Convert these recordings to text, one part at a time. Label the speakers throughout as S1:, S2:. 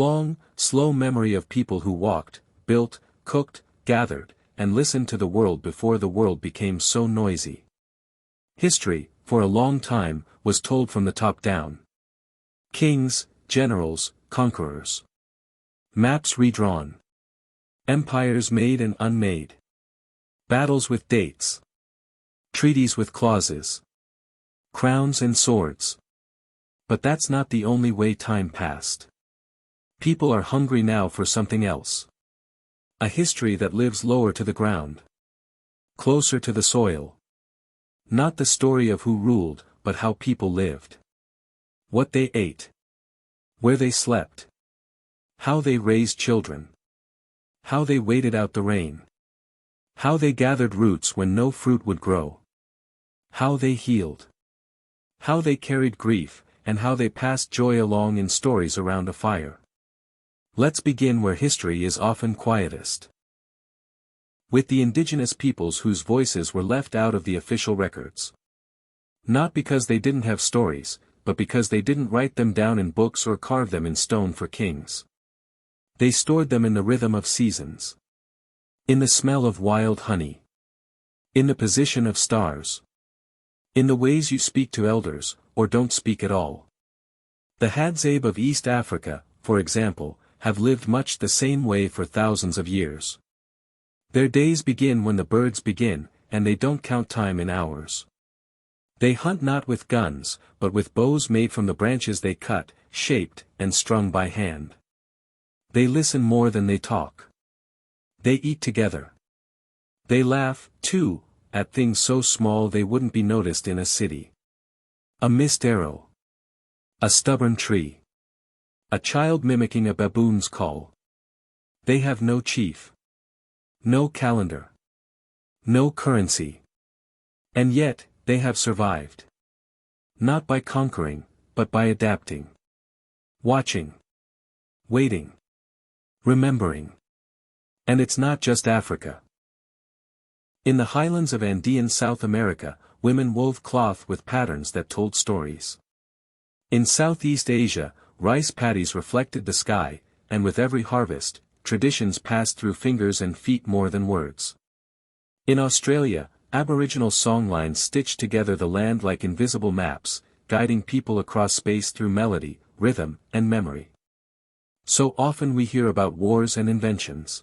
S1: Long, slow memory of people who walked, built, cooked, gathered, and listened to the world before the world became so noisy. History, for a long time, was told from the top down. Kings, generals, conquerors. Maps redrawn. Empires made and unmade. Battles with dates. Treaties with clauses. Crowns and swords. But that's not the only way time passed. People are hungry now for something else. A history that lives lower to the ground. Closer to the soil. Not the story of who ruled, but how people lived. What they ate. Where they slept. How they raised children. How they waited out the rain. How they gathered roots when no fruit would grow. How they healed. How they carried grief, and how they passed joy along in stories around a fire. Let's begin where history is often quietest. With the indigenous peoples whose voices were left out of the official records. Not because they didn't have stories, but because they didn't write them down in books or carve them in stone for kings. They stored them in the rhythm of seasons. In the smell of wild honey. In the position of stars. In the ways you speak to elders, or don't speak at all. The Hadzabe of East Africa, for example, have lived much the same way for thousands of years. Their days begin when the birds begin, and they don't count time in hours. They hunt not with guns, but with bows made from the branches they cut, shaped, and strung by hand. They listen more than they talk. They eat together. They laugh, too, at things so small they wouldn't be noticed in a city. A missed arrow. A stubborn tree. A child mimicking a baboon's call. They have no chief. No calendar. No currency. And yet, they have survived. Not by conquering, but by adapting. Watching. Waiting. Remembering. And it's not just Africa. In the highlands of Andean South America, women wove cloth with patterns that told stories. In Southeast Asia, rice paddies reflected the sky, and with every harvest, traditions passed through fingers and feet more than words. In Australia, Aboriginal songlines stitched together the land like invisible maps, guiding people across space through melody, rhythm, and memory. So often we hear about wars and inventions.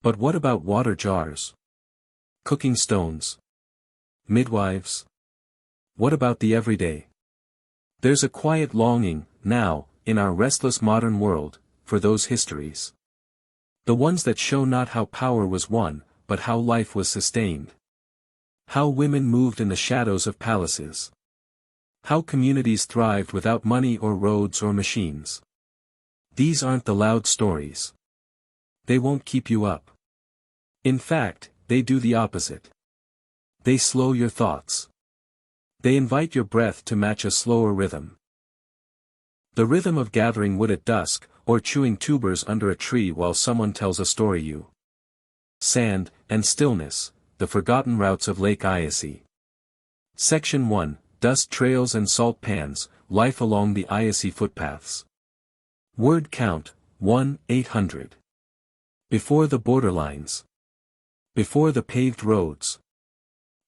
S1: But what about water jars? Cooking stones? Midwives? What about the everyday? There's a quiet longing, now, in our restless modern world, for those histories. The ones that show not how power was won, but how life was sustained. How women moved in the shadows of palaces. How communities thrived without money or roads or machines. These aren't the loud stories. They won't keep you up. In fact, they do the opposite. They slow your thoughts. They invite your breath to match a slower rhythm. The rhythm of gathering wood at dusk, or chewing tubers under a tree while someone tells a story you. Sand, and stillness, the forgotten routes of Lake Eyasi. Section 1, Dust Trails and Salt Pans, Life Along the Eyasi Footpaths. Word count, 1-800. Before the borderlines. Before the paved roads.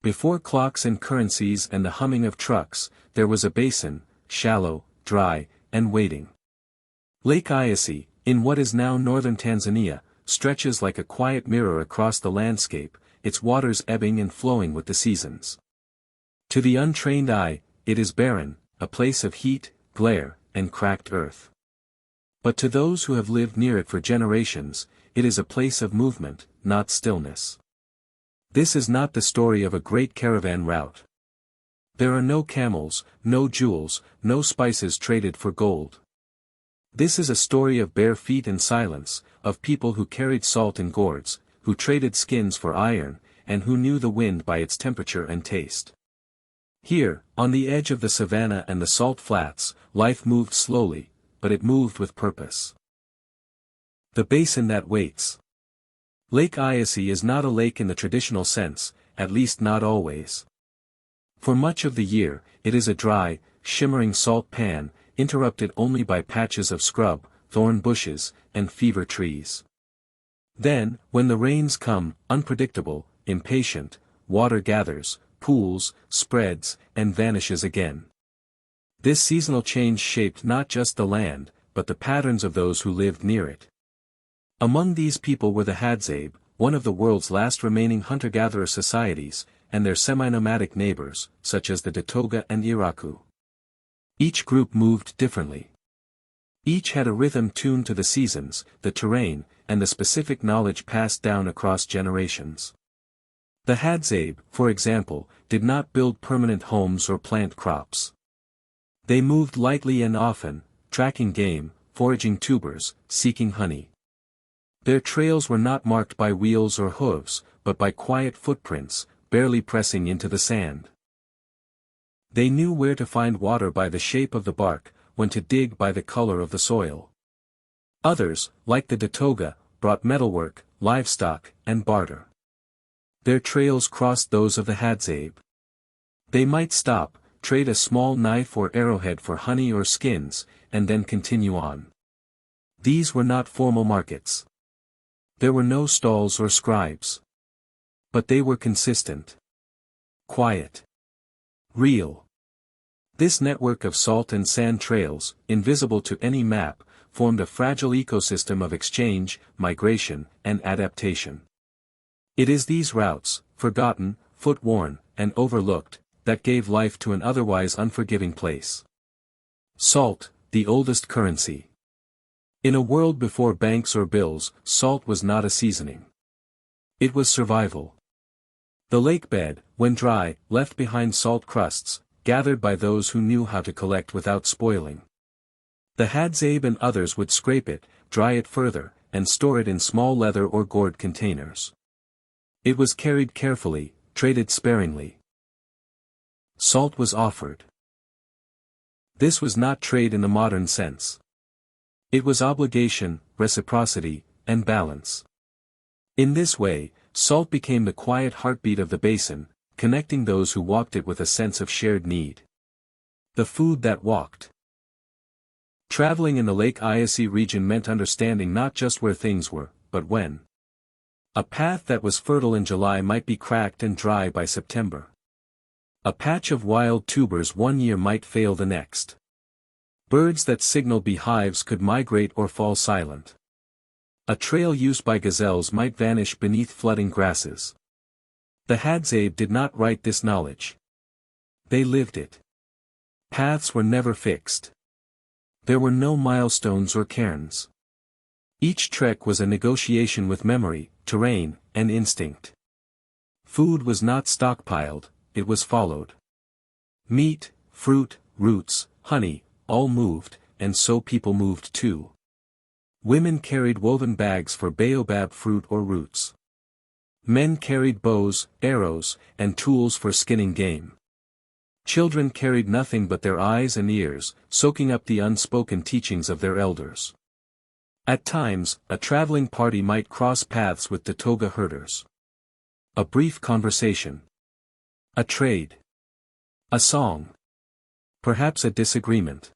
S1: Before clocks and currencies and the humming of trucks, there was a basin, shallow, dry, and waiting. Lake Eyasi, in what is now northern Tanzania, stretches like a quiet mirror across the landscape, its waters ebbing and flowing with the seasons. To the untrained eye, it is barren, a place of heat, glare, and cracked earth. But to those who have lived near it for generations, it is a place of movement, not stillness. This is not the story of a great caravan route. There are no camels, no jewels, no spices traded for gold. This is a story of bare feet and silence, of people who carried salt in gourds, who traded skins for iron, and who knew the wind by its temperature and taste. Here, on the edge of the savannah and the salt flats, life moved slowly, but it moved with purpose. The basin that waits. Lake Eyasi is not a lake in the traditional sense, at least not always. For much of the year, it is a dry, shimmering salt pan, interrupted only by patches of scrub, thorn bushes, and fever trees. Then, when the rains come, unpredictable, impatient, water gathers, pools, spreads, and vanishes again. This seasonal change shaped not just the land, but the patterns of those who lived near it. Among these people were the Hadzabe, one of the world's last remaining hunter-gatherer societies, and their semi-nomadic neighbors, such as the Datoga and Iraku. Each group moved differently. Each had a rhythm tuned to the seasons, the terrain, and the specific knowledge passed down across generations. The Hadzabe, for example, did not build permanent homes or plant crops. They moved lightly and often, tracking game, foraging tubers, seeking honey. Their trails were not marked by wheels or hooves, but by quiet footprints, barely pressing into the sand. They knew where to find water by the shape of the bark, when to dig by the color of the soil. Others, like the Datoga, brought metalwork, livestock, and barter. Their trails crossed those of the Hadzabe. They might stop, trade a small knife or arrowhead for honey or skins, and then continue on. These were not formal markets. There were no stalls or scribes. But they were consistent. Quiet. Real. This network of salt and sand trails, invisible to any map, formed a fragile ecosystem of exchange, migration, and adaptation. It is these routes, forgotten, foot-worn, and overlooked, that gave life to an otherwise unforgiving place. Salt, the oldest currency. In a world before banks or bills, salt was not a seasoning. It was survival. The lake bed, when dry, left behind salt crusts, gathered by those who knew how to collect without spoiling. The Hadzabe and others would scrape it, dry it further, and store it in small leather or gourd containers. It was carried carefully, traded sparingly. Salt was offered. This was not trade in the modern sense. It was obligation, reciprocity, and balance. In this way, salt became the quiet heartbeat of the basin, connecting those who walked it with a sense of shared need. The food that walked. Traveling in the Lake Eyasi region meant understanding not just where things were, but when. A path that was fertile in July might be cracked and dry by September. A patch of wild tubers one year might fail the next. Birds that signaled beehives could migrate or fall silent. A trail used by gazelles might vanish beneath flooding grasses. The Hadzabe did not write this knowledge. They lived it. Paths were never fixed. There were no milestones or cairns. Each trek was a negotiation with memory, terrain, and instinct. Food was not stockpiled, it was followed. Meat, fruit, roots, honey, all moved, and so people moved too. Women carried woven bags for baobab fruit or roots. Men carried bows, arrows, and tools for skinning game. Children carried nothing but their eyes and ears, soaking up the unspoken teachings of their elders. At times, a traveling party might cross paths with Datoga herders. A brief conversation. A trade. A song. Perhaps a disagreement.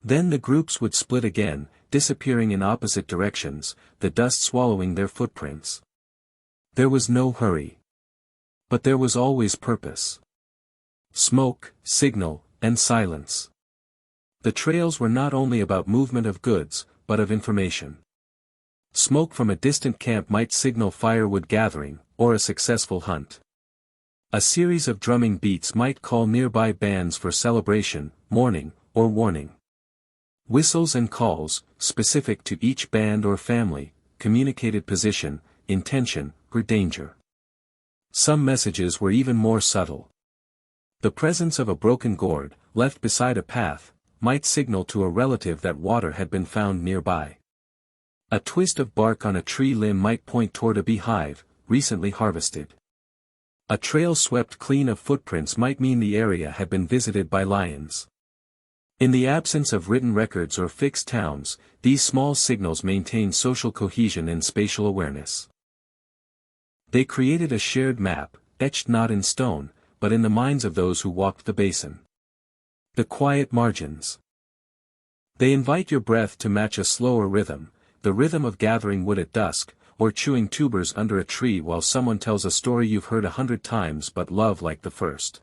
S1: Then the groups would split again, disappearing in opposite directions, the dust swallowing their footprints. There was no hurry. But there was always purpose. Smoke, signal, and silence. The trails were not only about movement of goods, but of information. Smoke from a distant camp might signal firewood gathering, or a successful hunt. A series of drumming beats might call nearby bands for celebration, mourning, or warning. Whistles and calls, specific to each band or family, communicated position, intention, or danger. Some messages were even more subtle. The presence of a broken gourd, left beside a path, might signal to a relative that water had been found nearby. A twist of bark on a tree limb might point toward a beehive, recently harvested. A trail swept clean of footprints might mean the area had been visited by lions. In the absence of written records or fixed towns, these small signals maintained social cohesion and spatial awareness. They created a shared map, etched not in stone, but in the minds of those who walked the basin. The quiet margins. They invite your breath to match a slower rhythm, the rhythm of gathering wood at dusk, or chewing tubers under a tree while someone tells a story you've heard 100 times but love like the first.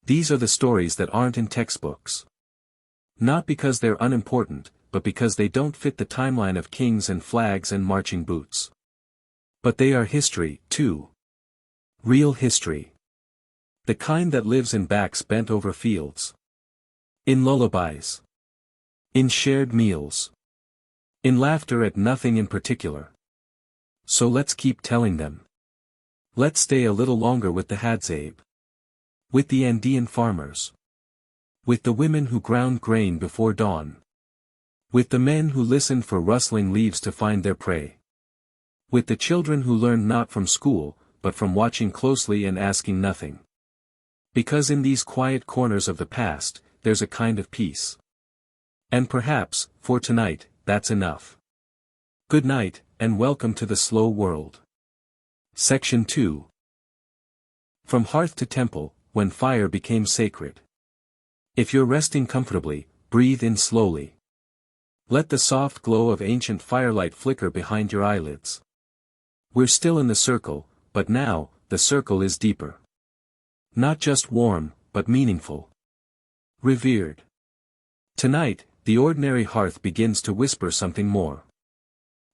S1: These are the stories that aren't in textbooks. Not because they're unimportant, but because they don't fit the timeline of kings and flags and marching boots. But they are history, too. Real history. The kind that lives in backs bent over fields. In lullabies. In shared meals. In laughter at nothing in particular. So let's keep telling them. Let's stay a little longer with the hadzatribe. With the Andean farmers. With the women who ground grain before dawn. With the men who listened for rustling leaves to find their prey. With the children who learned not from school, but from watching closely and asking nothing. Because in these quiet corners of the past, there's a kind of peace. And perhaps, for tonight, that's enough. Good night, and welcome to the slow world. Section 2. From hearth to temple, when fire became sacred. If you're resting comfortably, breathe in slowly. Let the soft glow of ancient firelight flicker behind your eyelids. We're still in the circle, but now, the circle is deeper. Not just warm, but meaningful. Revered. Tonight, the ordinary hearth begins to whisper something more.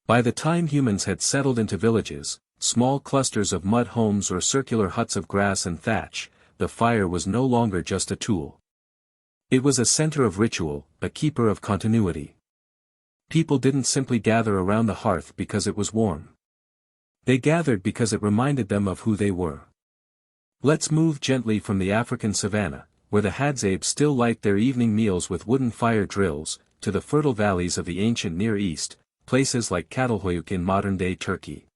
S1: By the time humans had settled into villages, small clusters of mud homes or circular huts of grass and thatch, the fire was no longer just a tool. It was a center of ritual, a keeper of continuity. People didn't simply gather around the hearth because it was warm. They gathered because it reminded them of who they were. Let's move gently from the African savannah, where the hadzatribe still light their evening meals with wooden fire drills, to the fertile valleys of the ancient Near East, places like Çatalhöyük in modern-day Turkey.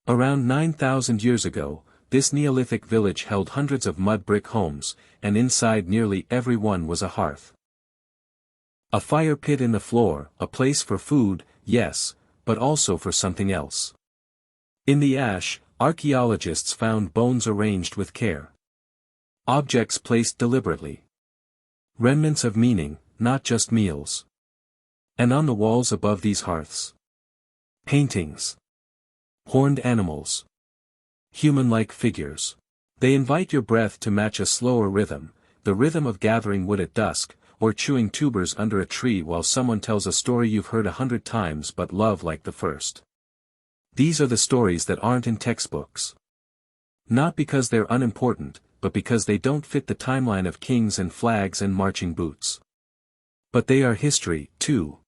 S1: Around 9,000 years ago, this Neolithic village held hundreds of mud brick homes, and inside nearly every one was a hearth. A fire pit in the floor, a place for food, yes, but also for something else. In the ash, archaeologists found bones arranged with care. Objects placed deliberately. Remnants of meaning, not just meals. And on the walls above these hearths. Paintings. Horned animals. Human-like figures. They invite your breath to match a slower rhythm, the rhythm of gathering wood at dusk, or chewing tubers under a tree while someone tells a story you've heard 100 times but love like the first. These are the stories that aren't in textbooks. Not because they're unimportant, but because they don't fit the timeline of kings and flags and marching boots. But they are history, too.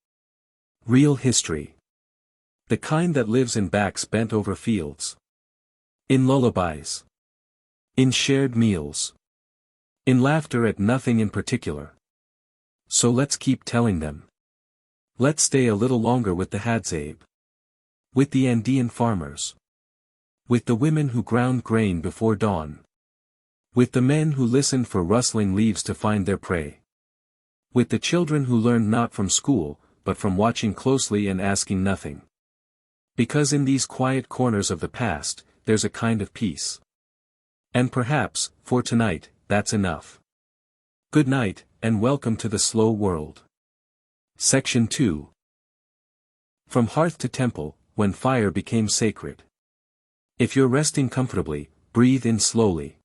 S1: Real history. The kind that lives in backs bent over fields. In lullabies. In shared meals. In laughter at nothing in particular. So let's keep telling them. Let's stay a little longer with the hadzatribe. With the Andean farmers. With the women who ground grain before dawn. With the men who listened for rustling leaves to find their prey. With the children who learned not from school, but from watching closely and asking nothing. Because in these quiet corners of the past, there's a kind of peace. And perhaps, for tonight, that's enough. Good night, and welcome to the slow world. Section 2. From hearth to temple, when fire became sacred. If you're resting comfortably, breathe in slowly.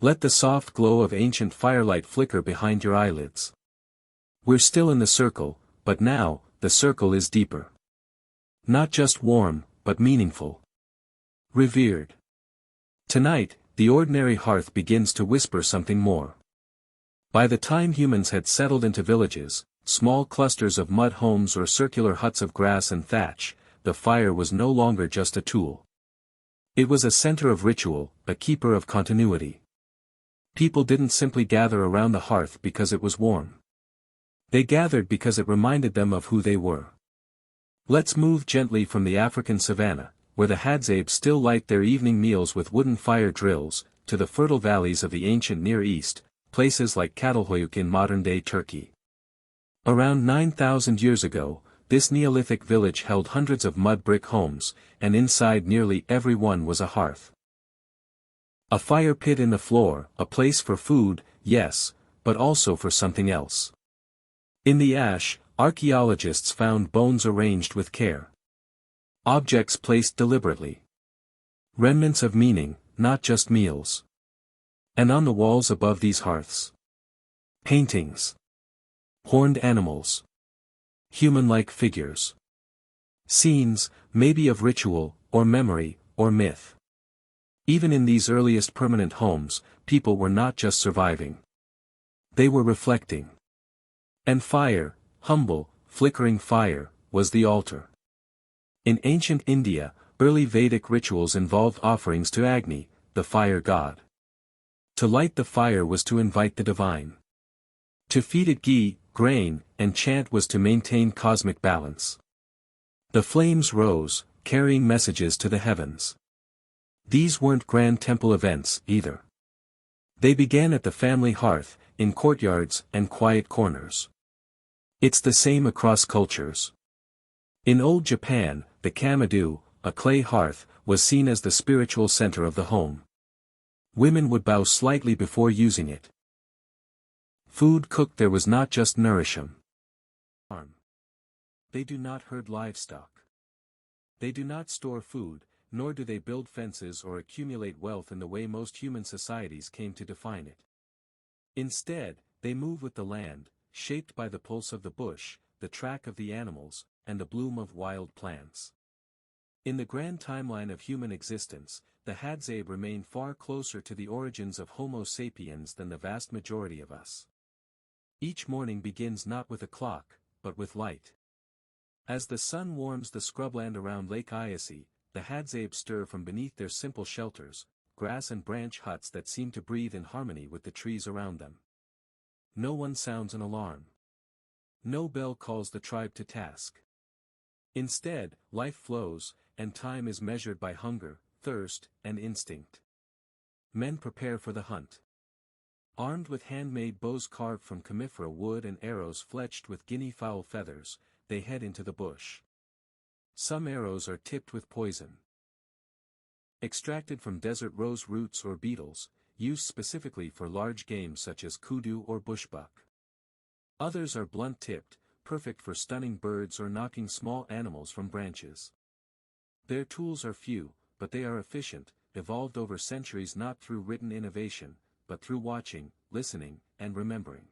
S1: Let the soft glow of ancient firelight flicker behind your eyelids. We're still in the circle, but now, the circle is deeper. Not just warm, but meaningful. Revered. Tonight, the ordinary hearth begins to whisper something more. By the time humans had settled into villages, small clusters of mud homes or circular huts of grass and thatch, the fire was no longer just a tool. It was a center of ritual, a keeper of continuity. People didn't simply gather around the hearth because it was warm. They gathered because it reminded them of who they were. Let's move gently from the African savannah, where the hadzatribe still light their evening meals with wooden fire drills, to the fertile valleys of the ancient Near East, places like Çatalhöyük in modern-day Turkey. Around 9,000 years ago, this Neolithic village held hundreds of mud brick homes, and inside nearly every one was a hearth. A fire pit in the floor, a place for food, yes, but also for something else. In the ash, archaeologists found bones arranged with care. Objects placed deliberately. Remnants of meaning, not just meals. And on the walls above these hearths. Paintings. Horned animals. Human-like figures. Scenes, maybe of ritual, or memory, or myth. Even in these earliest permanent homes, people were not just surviving. They were reflecting. And fire, humble, flickering fire, was the altar. In ancient India, early Vedic rituals involved offerings to Agni, the fire god. To light the fire was to invite the divine. To feed it ghee, grain, and chant was to maintain cosmic balance. The flames rose, carrying messages to the heavens. These weren't grand temple events, either. They began at the family hearth, in courtyards and quiet corners. It's the same across cultures. In old Japan, the kamado, a clay hearth, was seen as the spiritual center of the home. Women would bow slightly before using it. Food cooked there was not just nourishment. They do not herd livestock. They do not store food, nor do they build fences or accumulate wealth in the way most human societies came to define it. Instead, they move with the land, shaped by the pulse of the bush, the track of the animals, and the bloom of wild plants. In the grand timeline of human existence, the Hadza remain far closer to the origins of Homo sapiens than the vast majority of us. Each morning begins not with a clock, but with light. As the sun warms the scrubland around Lake Iasi, the Hadza stir from beneath their simple shelters, grass and branch huts that seem to breathe in harmony with the trees around them. No one sounds an alarm. No bell calls the tribe to task. Instead, life flows, and time is measured by hunger, thirst, and instinct. Men prepare for the hunt. Armed with handmade bows carved from conifera wood and arrows fletched with guinea fowl feathers, they head into the bush. Some arrows are tipped with poison. Extracted from desert rose roots or beetles, used specifically for large game such as kudu or bushbuck. Others are blunt-tipped, perfect for stunning birds or knocking small animals from branches. Their tools are few, but they are efficient, evolved over centuries not through written innovation, but through watching, listening, and remembering.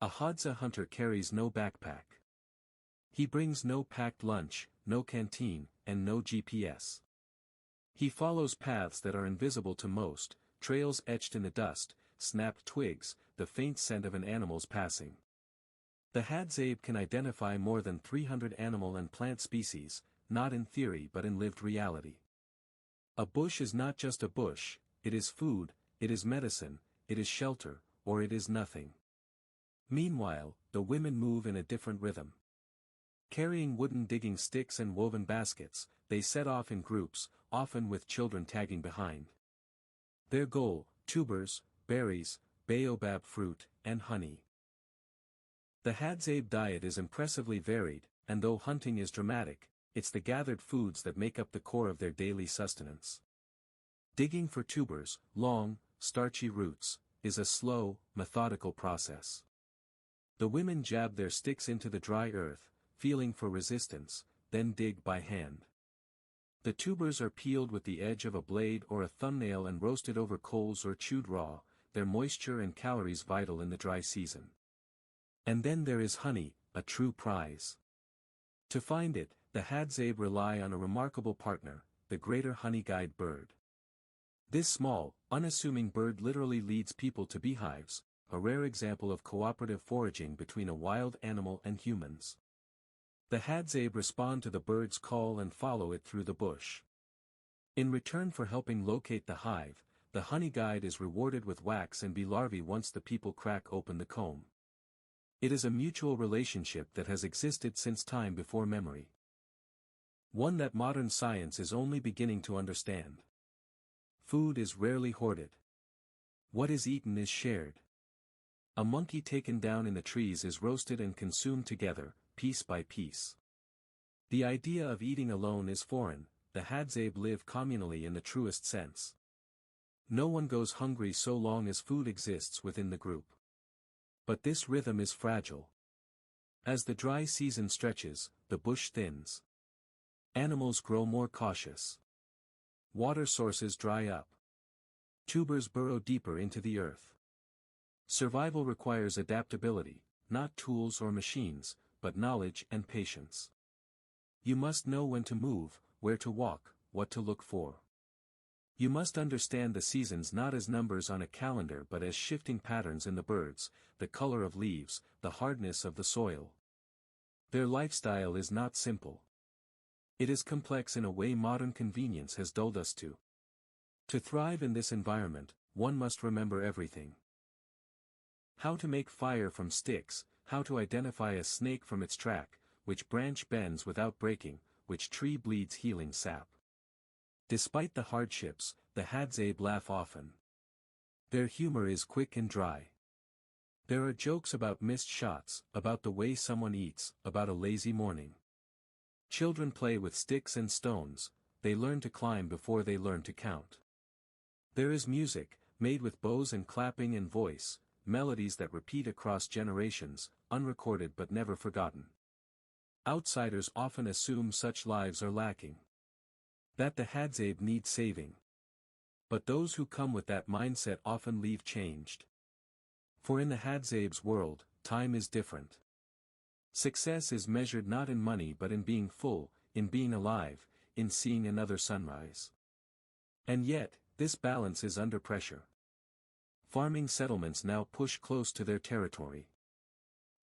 S1: A Hadza hunter carries no backpack. He brings no packed lunch, no canteen, and no GPS. He follows paths that are invisible to most, trails etched in the dust, snapped twigs, the faint scent of an animal's passing. The Hadza can identify more than 300 animal and plant species, not in theory but in lived reality. A bush is not just a bush, it is food, it is medicine, it is shelter, or it is nothing. Meanwhile, the women move in a different rhythm. Carrying wooden digging sticks and woven baskets, they set off in groups, often with children tagging behind. Their goal, tubers, berries, baobab fruit, and honey. The Hadza diet is impressively varied, and though hunting is dramatic, it's the gathered foods that make up the core of their daily sustenance. Digging for tubers, long, starchy roots, is a slow, methodical process. The women jab their sticks into the dry earth, feeling for resistance, then dig by hand. The tubers are peeled with the edge of a blade or a thumbnail and roasted over coals or chewed raw, their moisture and calories vital in the dry season. And then there is honey, a true prize. To find it, the Hadza rely on a remarkable partner, the greater honey guide bird. This small, unassuming bird literally leads people to beehives, a rare example of cooperative foraging between a wild animal and humans. The Hadza respond to the bird's call and follow it through the bush. In return for helping locate the hive, the honey guide is rewarded with wax and bee larvae once the people crack open the comb. It is a mutual relationship that has existed since time before memory. One that modern science is only beginning to understand. Food is rarely hoarded. What is eaten is shared. A monkey taken down in the trees is roasted and consumed together, piece by piece. The idea of eating alone is foreign, the Hadza live communally in the truest sense. No one goes hungry so long as food exists within the group. But this rhythm is fragile. As the dry season stretches, the bush thins. Animals grow more cautious. Water sources dry up. Tubers burrow deeper into the earth. Survival requires adaptability, not tools or machines, but knowledge and patience. You must know when to move, where to walk, what to look for. You must understand the seasons not as numbers on a calendar but as shifting patterns in the birds, the color of leaves, the hardness of the soil. Their lifestyle is not simple. It is complex in a way modern convenience has dulled us to. To thrive in this environment, one must remember everything. How to make fire from sticks, how to identify a snake from its track, which branch bends without breaking, which tree bleeds healing sap. Despite the hardships, the hadzabe laugh often. Their humor is quick and dry. There are jokes about missed shots, about the way someone eats, about a lazy morning. Children play with sticks and stones, they learn to climb before they learn to count. There is music, made with bows and clapping and voice, melodies that repeat across generations, unrecorded but never forgotten. Outsiders often assume such lives are lacking. That the hadzabe needs saving. But those who come with that mindset often leave changed. For in the hadzabe's world, time is different. Success is measured not in money but in being full, in being alive, in seeing another sunrise. And yet, this balance is under pressure. Farming settlements now push close to their territory.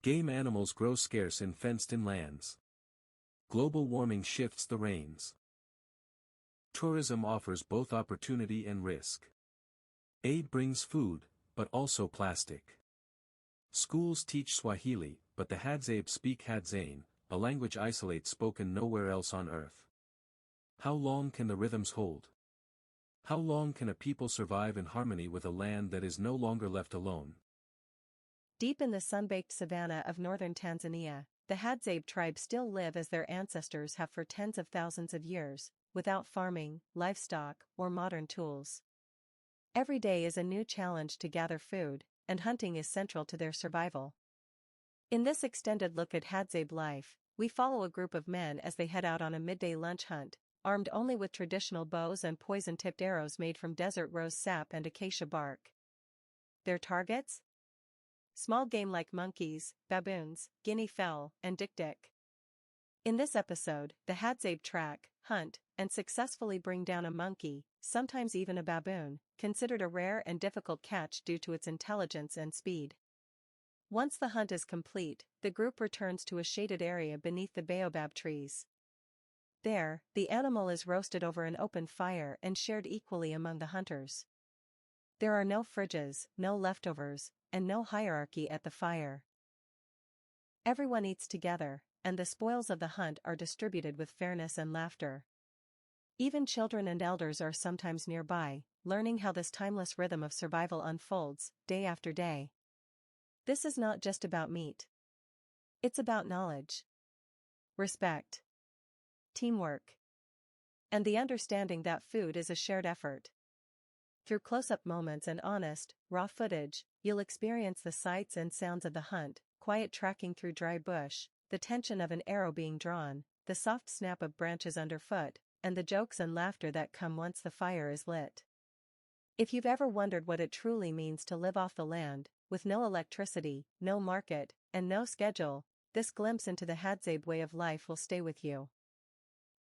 S1: Game animals grow scarce in fenced-in lands. Global warming shifts the reins. Tourism offers both opportunity and risk. Aid brings food, but also plastic. Schools teach Swahili, but the hadzabe speak Hadzane, a language isolate spoken nowhere else on earth. How long can the rhythms hold? How long can a people survive in harmony with a land that is no longer left alone?
S2: Deep in the sun-baked savannah of northern Tanzania, the Hadzabe tribe still live as their ancestors have for tens of thousands of years, without farming, livestock, or modern tools. Every day is a new challenge to gather food, and hunting is central to their survival. In this extended look at Hadzabe life, we follow a group of men as they head out on a midday lunch hunt, armed only with traditional bows and poison-tipped arrows made from desert rose sap and acacia bark. Their targets? Small game like monkeys, baboons, guinea fowl, and dik-dik. In this episode, the Hadzabe track, hunt, and successfully bring down a monkey, sometimes even a baboon, considered a rare and difficult catch due to its intelligence and speed. Once the hunt is complete, the group returns to a shaded area beneath the baobab trees. There, the animal is roasted over an open fire and shared equally among the hunters. There are no fridges, no leftovers, and no hierarchy at the fire. Everyone eats together, and the spoils of the hunt are distributed with fairness and laughter. Even children and elders are sometimes nearby, learning how this timeless rhythm of survival unfolds, day after day. This is not just about meat. It's about knowledge, respect, teamwork, and the understanding that food is a shared effort. Through close-up moments and honest, raw footage, you'll experience the sights and sounds of the hunt, quiet tracking through dry bush, the tension of an arrow being drawn, the soft snap of branches underfoot, and the jokes and laughter that come once the fire is lit. If you've ever wondered what it truly means to live off the land, with no electricity, no market, and no schedule, this glimpse into the Hadzabe way of life will stay with you.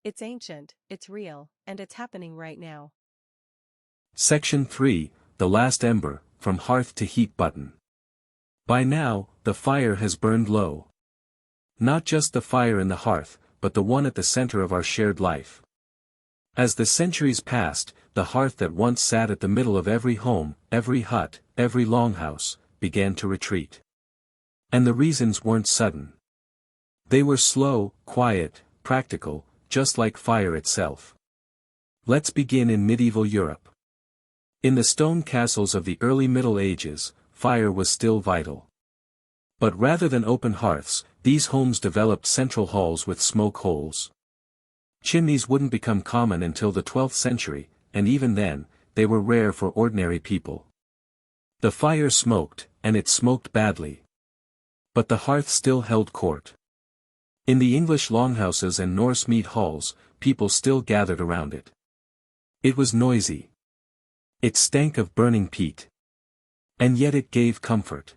S2: It's ancient, it's real, and it's happening right now.
S1: Section 3, The Last Ember, From Hearth to Heat Button. By now, the fire has burned low. Not just the fire in the hearth, but the one at the center of our shared life. As the centuries passed, the hearth that once sat at the middle of every home, every hut, every longhouse, began to retreat. And the reasons weren't sudden. They were slow, quiet, practical, just like fire itself. Let's begin in medieval Europe. In the stone castles of the early Middle Ages, fire was still vital. But rather than open hearths, these homes developed central halls with smoke holes. Chimneys wouldn't become common until the 12th century, and even then, they were rare for ordinary people. The fire smoked, and it smoked badly. But the hearth still held court. In the English longhouses and Norse mead halls, people still gathered around it. It was noisy. It stank of burning peat. And yet it gave comfort.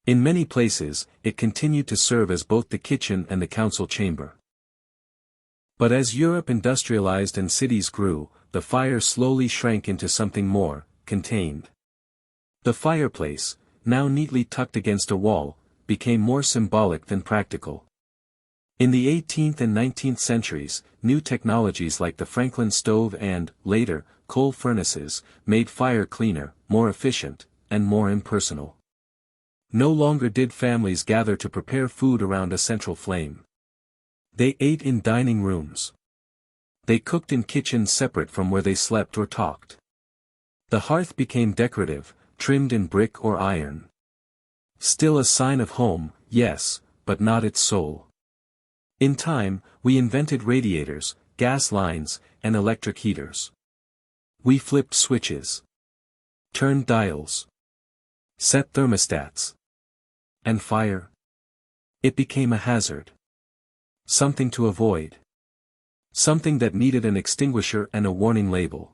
S1: In many places, it continued to serve as both the kitchen and the council chamber. But as Europe industrialized and cities grew, the fire slowly shrank into something more contained. The fireplace, now neatly tucked against a wall, became more symbolic than practical. In the 18th and 19th centuries, new technologies like the Franklin stove and, later, coal furnaces, made fire cleaner, more efficient, and more impersonal. No longer did families gather to prepare food around a central flame. They ate in dining rooms. They cooked in kitchens separate from where they slept or talked. The hearth became decorative, trimmed in brick or iron. Still a sign of home, yes, but not its soul. In time, we invented radiators, gas lines, and electric heaters. We flipped switches. Turned dials. Set thermostats. And fire? It became a hazard. Something to avoid. Something that needed an extinguisher and a warning label.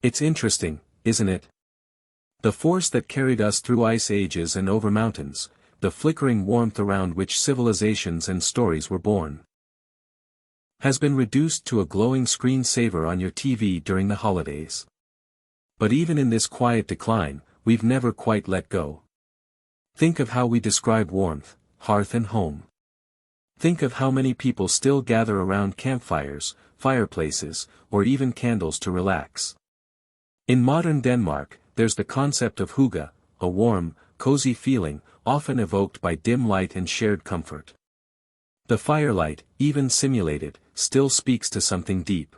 S1: It's interesting, isn't it? The force that carried us through ice ages and over mountains, the flickering warmth around which civilizations and stories were born, has been reduced to a glowing screensaver on your TV during the holidays. But even in this quiet decline, we've never quite let go. Think of how we describe warmth, hearth and home. Think of how many people still gather around campfires, fireplaces, or even candles to relax. In modern Denmark, there's the concept of hygge, a warm, cozy feeling, often evoked by dim light and shared comfort. The firelight, even simulated, still speaks to something deep.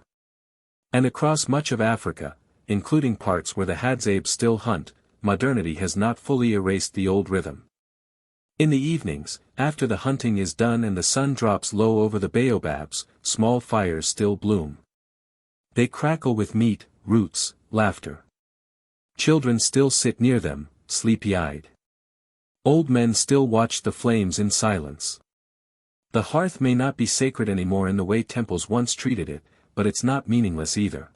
S1: And across much of Africa, including parts where the Hadzabes still hunt, modernity has not fully erased the old rhythm. In the evenings, after the hunting is done and the sun drops low over the baobabs, small fires still bloom. They crackle with meat, roots, laughter. Children still sit near them, sleepy-eyed. Old men still watch the flames in silence. The hearth may not be sacred anymore in the way temples once treated it, but it's not meaningless either.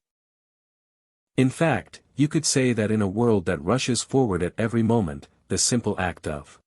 S1: In fact, you could say that in a world that rushes forward at every moment, the simple act of